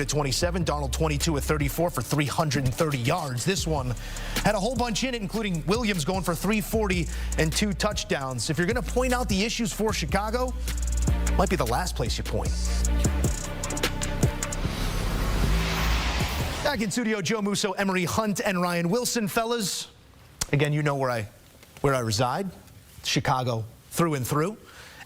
at 27, Darnold 22 at 34 for 330 yards. This one had a whole bunch in it, including Williams going for 340 and 2 touchdowns. If you're going to point out the issues for Chicago, might be the last place you point. Back in studio, Joe Musso, Emery Hunt, and Ryan Wilson. Fellas, again, you know where I reside, Chicago through and through.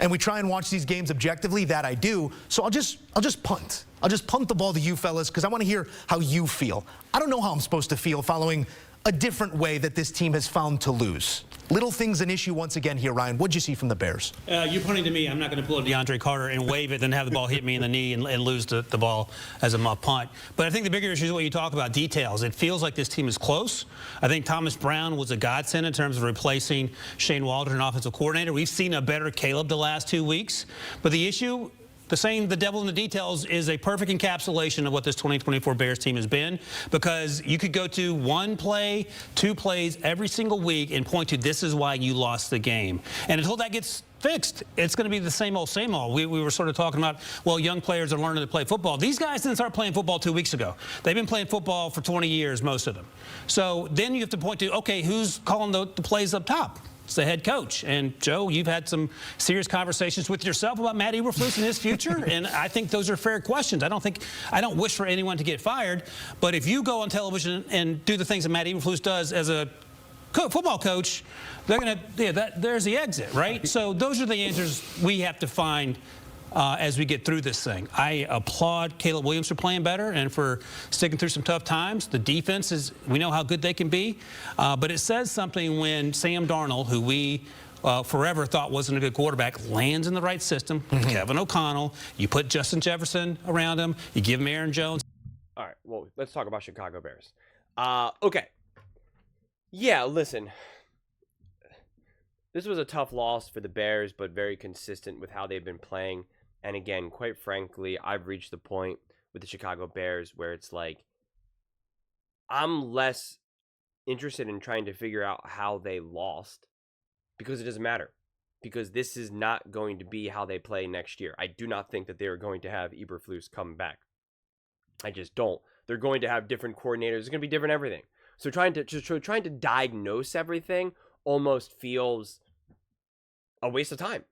And we try and watch these games objectively. That I do. So I'll just punt. I'll just punt the ball to you fellas because I want to hear how you feel. I don't know how I'm supposed to feel following a different way that this team has found to lose. Little things an issue once again here, Ryan. What'd you see from the Bears? You're punting to me. I'm not going to pull a DeAndre Carter and wave it, then have the ball hit me in the knee and lose the ball as a muff punt. But I think the bigger issue is what you talk about, details. It feels like this team is close. I think Thomas Brown was a godsend in terms of replacing Shane Waldron, offensive coordinator. We've seen a better Caleb the last 2 weeks. But the issue, the saying the devil in the details, is a perfect encapsulation of what this 2024 Bears team has been, because you could go to one play, 2 plays every single week and point to this is why you lost the game. And until that gets fixed, it's going to be the same old, same old. We were sort of talking about, well, young players are learning to play football. These guys didn't start playing football 2 weeks ago. They've been playing football for 20 years, most of them. So then you have to point to, okay, who's calling the plays up top? It's the head coach. And, Joe, you've had some serious conversations with yourself about Matt Eberflus and his future, and I think those are fair questions. I don't wish for anyone to get fired, but if you go on television and do the things that Matt Eberflus does as a football coach, they're going to, there's the exit, right? So those are the answers we have to find as we get through this thing. I applaud Caleb Williams for playing better and for sticking through some tough times. The defense is, we know how good they can be, but it says something when Sam Darnold, who we forever thought wasn't a good quarterback, lands in the right system. Kevin O'Connell, you put Justin Jefferson around him, you give him Aaron Jones. All right, well, let's talk about Chicago Bears. Okay. Yeah, listen. This was a tough loss for the Bears, but very consistent with how they've been playing. And again, quite frankly, I've reached the point with the Chicago Bears where it's like, I'm less interested in trying to figure out how they lost, because it doesn't matter. Because this is not going to be how they play next year. I do not think that they are going to have Eberflus come back. I just don't. They're going to have different coordinators. It's going to be different everything. So trying to diagnose everything almost feels a waste of time.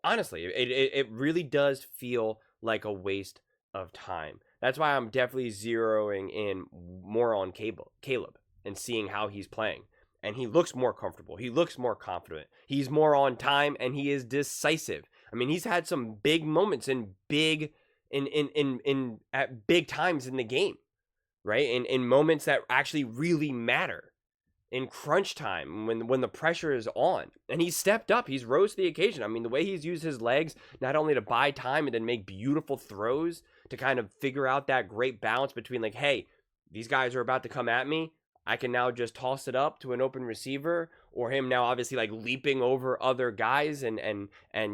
Honestly, it really does feel like a waste of time. That's why I'm definitely zeroing in more on Caleb and seeing how he's playing. And he looks more comfortable. He looks more confident. He's more on time, and he is decisive. I mean, he's had some big moments at big times in the game, right? In moments that actually really matter. In crunch time, when the pressure is on. And he's stepped up. He's rose to the occasion. I mean, the way he's used his legs, not only to buy time and then make beautiful throws to kind of figure out that great balance between like, hey, these guys are about to come at me. I can now just toss it up to an open receiver, or him now obviously like leaping over other guys and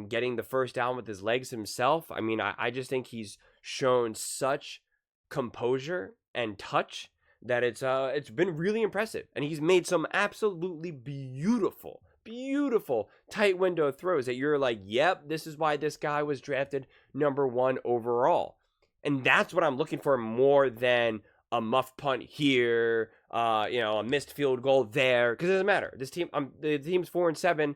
getting the first down with his legs himself. I mean, I just think he's shown such composure and touch that it's been really impressive. And he's made some absolutely beautiful tight window throws that you're like, yep, this is why this guy was drafted #1 overall. And that's what I'm looking for more than a muff punt here, a missed field goal there, because it doesn't matter. This team, the team's 4-7.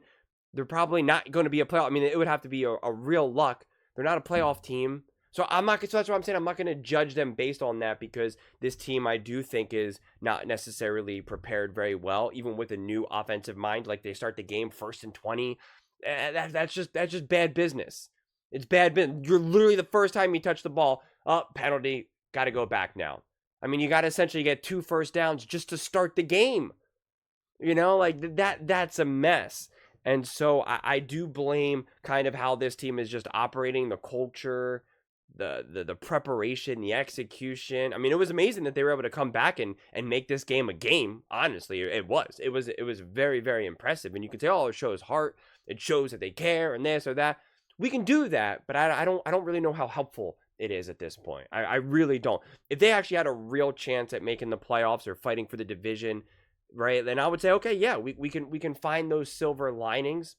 They're probably not going to be a playoff. I mean, it would have to be a real luck. They're not a playoff team. So that's what I'm saying. I'm not going to judge them based on that, because this team, I do think, is not necessarily prepared very well, even with a new offensive mind. Like, they start the game 1st and 20. That's just bad business. It's bad business. You're literally the first time you touch the ball, penalty, got to go back now. I mean, you got to essentially get 2 first downs just to start the game. Like that's a mess. And so I do blame kind of how this team is just operating, the culture, the preparation, the execution. I mean, it was amazing that they were able to come back and make this game a game. Honestly, it was very, very impressive. And you can say, oh, it shows heart. It shows that they care and this or that. We can do that, but I don't really know how helpful it is at this point. I really don't. If they actually had a real chance at making the playoffs or fighting for the division, right, then I would say, okay, yeah, we can find those silver linings.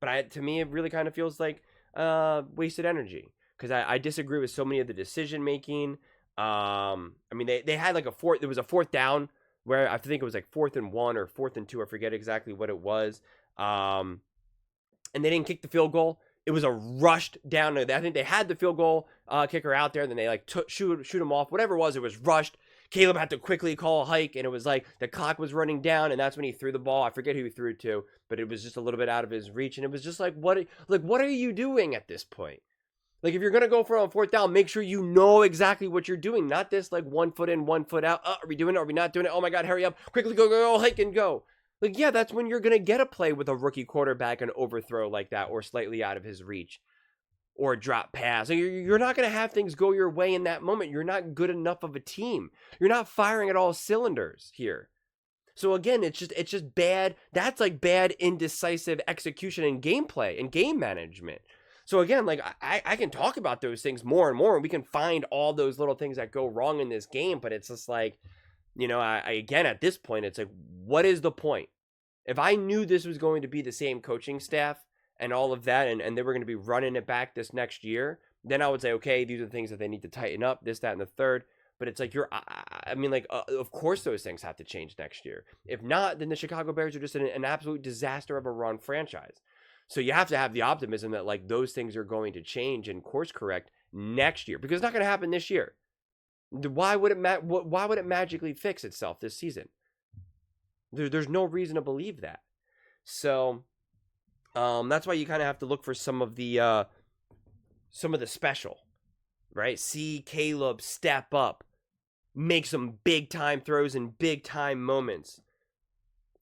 But to me, it really kind of feels like wasted energy. Because I disagree with so many of the decision making. I mean, they had like there was a fourth down where I think it was like 4th and 1 or 4th and 2. I forget exactly what it was. And they didn't kick the field goal. It was a rushed down. I think they had the field goal kicker out there, and then they like shoot him off. Whatever it was rushed. Caleb had to quickly call a hike, and it was like the clock was running down, and that's when he threw the ball. I forget who he threw to, but it was just a little bit out of his reach, and it was just like, what are you doing at this point? Like, if you're gonna go for a 4th down, make sure you know exactly what you're doing, not this like 1 foot in, 1 foot out. Are we doing it? Are we not doing it? Oh my God, hurry up! Quickly go, hike and go. Like, yeah, that's when you're gonna get a play with a rookie quarterback, an overthrow like that, or slightly out of his reach, or a drop pass. You're not going to have things go your way in that moment. You're not good enough of a team. You're not firing at all cylinders here. So again, it's just bad. That's like bad indecisive execution and gameplay and game management. So again, like I can talk about those things more and more, and we can find all those little things that go wrong in this game. But it's just like, again, at this point, it's like, what is the point? If I knew this was going to be the same coaching staff and all of that, and they were going to be running it back this next year, then I would say, okay, these are the things that they need to tighten up, this, that, and the third. But it's like, of course those things have to change next year. If not, then the Chicago Bears are just an absolute disaster of a run franchise. So you have to have the optimism that like those things are going to change and course correct next year, because it's not going to happen this year. Why would it magically fix itself this season? There's no reason to believe that. So that's why you kind of have to look for some of the special, right? See Caleb step up, make some big time throws in big time moments.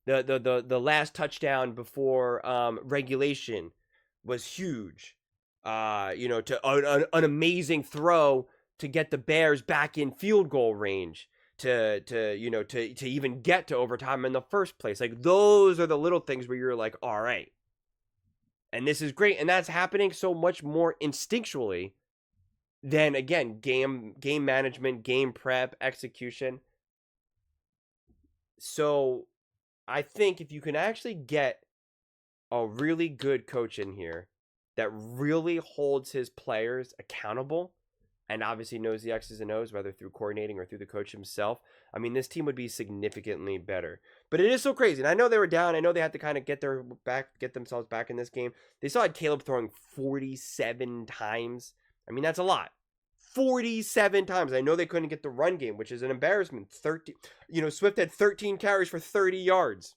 The last touchdown before regulation was huge. To an amazing throw to get the Bears back in field goal range to even get to overtime in the first place. Like, those are the little things where you're like, all right. And this is great, and that's happening so much more instinctually than, again, game management, game prep, execution. So I think if you can actually get a really good coach in here that really holds his players accountable and obviously knows the X's and O's, whether through coordinating or through the coach himself, I mean, this team would be significantly better. But it is so crazy. And I know they were down. I know they had to kind of get themselves back in this game. They still had Caleb throwing 47 times. I mean, that's a lot. 47 times. I know they couldn't get the run game, which is an embarrassment. Swift had 13 carries for 30 yards.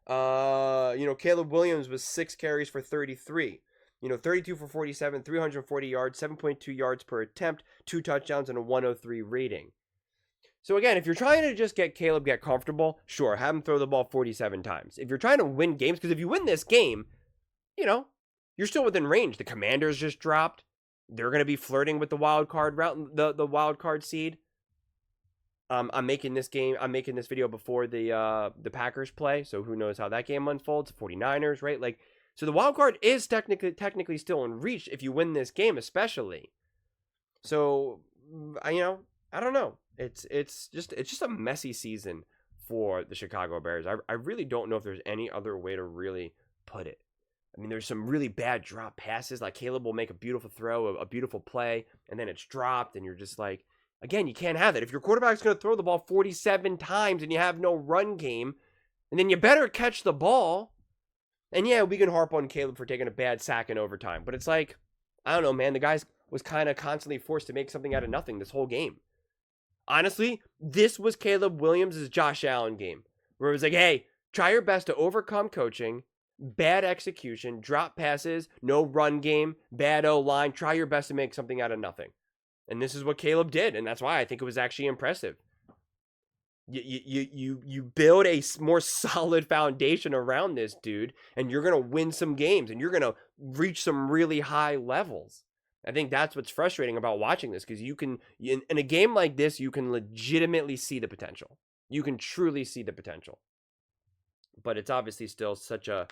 Caleb Williams was 6 carries for 33. 32 for 47, 340 yards, 7.2 yards per attempt, 2 touchdowns, and a 103 rating. So again, if you're trying to just get Caleb get comfortable, sure, have him throw the ball 47 times. If you're trying to win games, because if you win this game, you're still within range. The Commanders just dropped. They're going to be flirting with the wild card route, the wild card seed. I'm making this video before the Packers play, so who knows how that game unfolds. 49ers, right? Like, so the wild card is technically still in reach if you win this game, especially. So, I don't know. It's just a messy season for the Chicago Bears. I really don't know if there's any other way to really put it. I mean, there's some really bad drop passes. Like, Caleb will make a beautiful throw, a beautiful play, and then it's dropped, and you're just like, again, you can't have that. If your quarterback's going to throw the ball 47 times and you have no run game, and then you better catch the ball. And yeah, we can harp on Caleb for taking a bad sack in overtime, but it's like, I don't know, man. The guy was kind of constantly forced to make something out of nothing this whole game. Honestly, this was Caleb Williams' Josh Allen game, where it was like, hey, try your best to overcome coaching, bad execution, drop passes, no run game, bad O-line. Try your best to make something out of nothing. And this is what Caleb did, and that's why I think it was actually impressive. You build a more solid foundation around this dude, and you're going to win some games, and you're going to reach some really high levels. I think that's what's frustrating about watching this, because you can, in a game like this, you can legitimately see the potential. You can truly see the potential. But it's obviously still such a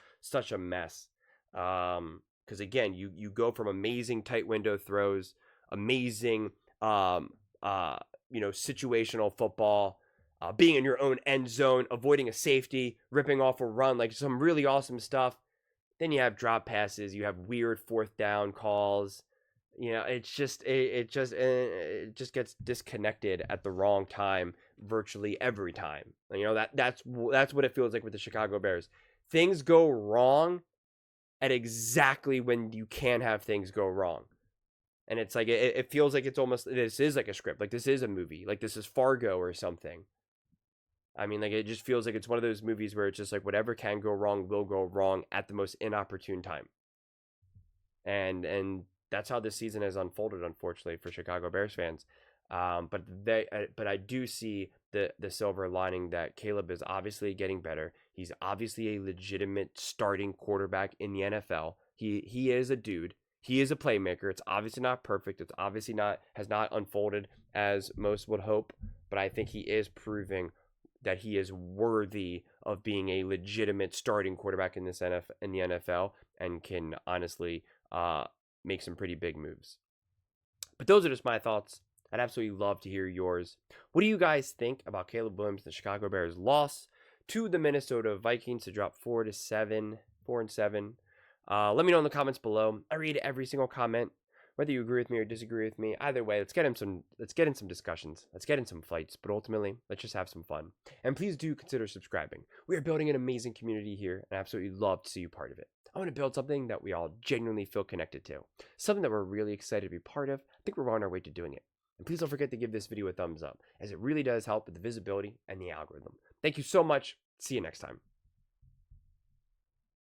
mess. Because again, you go from amazing tight window throws, amazing situational football, being in your own end zone, avoiding a safety, ripping off a run, like some really awesome stuff. Then you have drop passes, you have weird 4th down calls, You know, it's just it just gets disconnected at the wrong time virtually every time. You know, that's what it feels like with the Chicago Bears. Things go wrong at exactly when you can have things go wrong. And it's like it feels like it's almost, this is like a script. Like this is a movie. Like this is Fargo or something. I mean, like it just feels like it's one of those movies where it's just like whatever can go wrong will go wrong at the most inopportune time. And that's how this season has unfolded, unfortunately, for Chicago Bears fans. But I do see the silver lining that Caleb is obviously getting better. He's obviously a legitimate starting quarterback in the NFL. He is a dude. He is a playmaker. It's obviously not perfect. It's obviously has not unfolded as most would hope. But I think he is proving that he is worthy of being a legitimate starting quarterback in the NFL, and can honestly make some pretty big moves. But those are just my thoughts. I'd absolutely love to hear yours. What do you guys think about Caleb Williams, the Chicago Bears' loss to the Minnesota Vikings to drop 4-7? Let me know in the comments below. I read every single comment, whether you agree with me or disagree with me. Either way, let's get in some discussions. Let's get in some fights. But ultimately, let's just have some fun. And please do consider subscribing. We are building an amazing community here, and I absolutely love to see you part of it. I want to build something that we all genuinely feel connected to. Something that we're really excited to be part of. I think we're on our way to doing it. And please don't forget to give this video a thumbs up, as it really does help with the visibility and the algorithm. Thank you so much. See you next time.